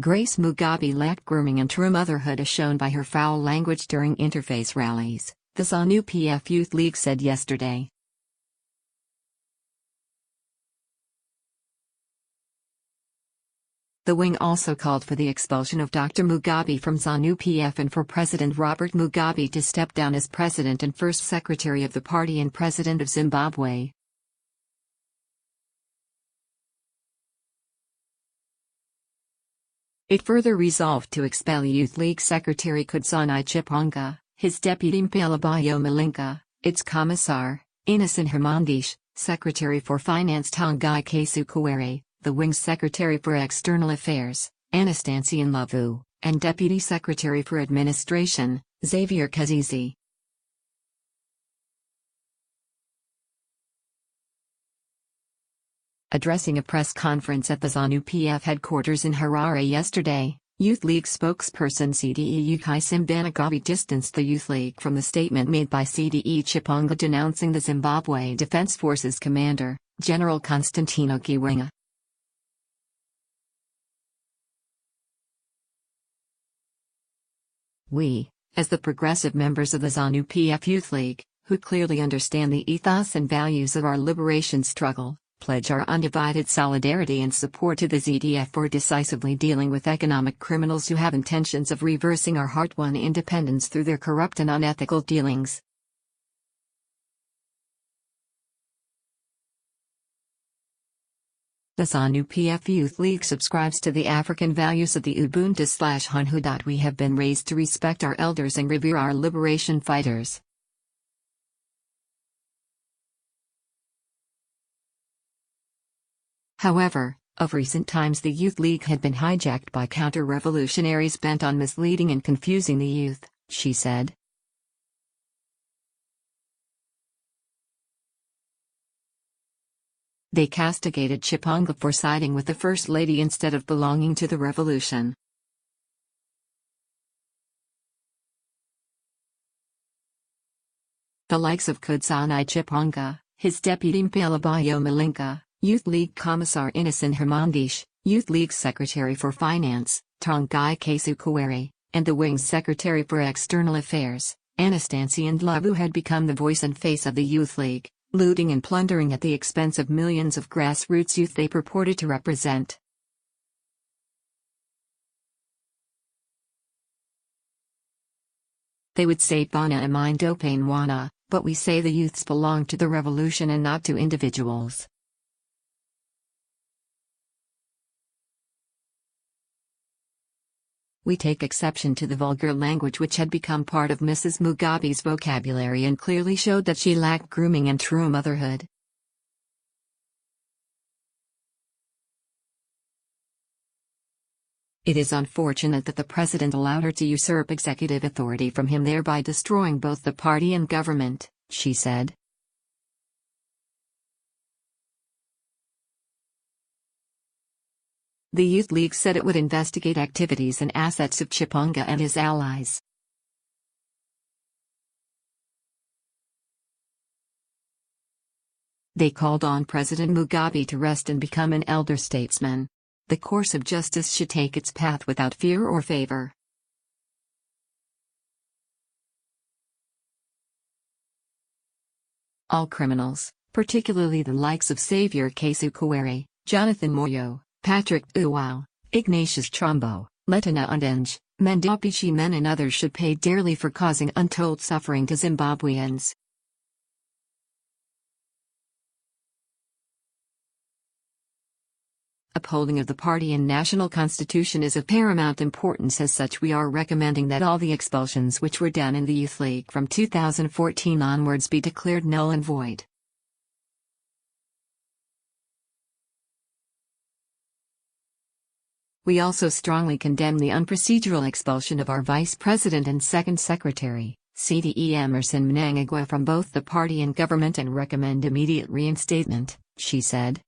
Grace Mugabe lacked grooming and true motherhood as shown by her foul language during interfaith rallies, the ZANU-PF Youth League said yesterday. The wing also called for the expulsion of Dr. Mugabe from ZANU-PF and for President Robert Mugabe to step down as president and first secretary of the party and president of Zimbabwe. It further resolved to expel Youth League Secretary Kudzanayi Chipanga, his deputy Mpelabayo Malinga, its commissar, Innocent Hermandish, Secretary for Finance Tongai Kasukuwere, the wing's Secretary for External Affairs, Anastasia Ndlovu, and Deputy Secretary for Administration, Xavier Kazizi. Addressing a press conference at the ZANU-PF headquarters in Harare yesterday, Youth League spokesperson CDE Ukaisim Banagabi distanced the Youth League from the statement made by CDE Chipanga denouncing the Zimbabwe Defense Forces commander, General Constantino Chiwenga. We, as the progressive members of the ZANU-PF Youth League, who clearly understand the ethos and values of our liberation struggle, pledge our undivided solidarity and support to the ZDF for decisively dealing with economic criminals who have intentions of reversing our hard-won independence through their corrupt and unethical dealings. The ZANU-PF Youth League subscribes to the African values of the Ubuntu/Hutu. We have been raised to respect our elders and revere our liberation fighters. However, of recent times the Youth League had been hijacked by counter-revolutionaries bent on misleading and confusing the youth, she said. They castigated Chipanga for siding with the First Lady instead of belonging to the revolution. The likes of Kudzanayi Chipanga, his deputy Mpelabayo Malinga, Youth League Commissar Innocent Hermandish, Youth League Secretary for Finance, Tongai Kasukuwere, and the wing's Secretary for External Affairs, Anastasia Ndlovu had become the voice and face of the Youth League, looting and plundering at the expense of millions of grassroots youth they purported to represent. They would say Bana Amindo Painwana, but we say the youths belong to the revolution and not to individuals. We take exception to the vulgar language which had become part of Mrs. Mugabe's vocabulary and clearly showed that she lacked grooming and true motherhood. It is unfortunate that the president allowed her to usurp executive authority from him, thereby destroying both the party and government, she said. The Youth League said it would investigate activities and assets of Chipanga and his allies. They called on President Mugabe to rest and become an elder statesman. The course of justice should take its path without fear or favor. All criminals, particularly the likes of Xavier Kasukuwere, Jonathan Moyo, Patrick Uwao, Ignatius Chombo, Letona Undenge, Mendapichi Men and others should pay dearly for causing untold suffering to Zimbabweans. Upholding of the party and national constitution is of paramount importance. As such, we are recommending that all the expulsions which were done in the Youth League from 2014 onwards be declared null and void. We also strongly condemn the unprocedural expulsion of our Vice President and Second Secretary, CDE Emmerson Mnangagwa, from both the party and government and recommend immediate reinstatement, she said.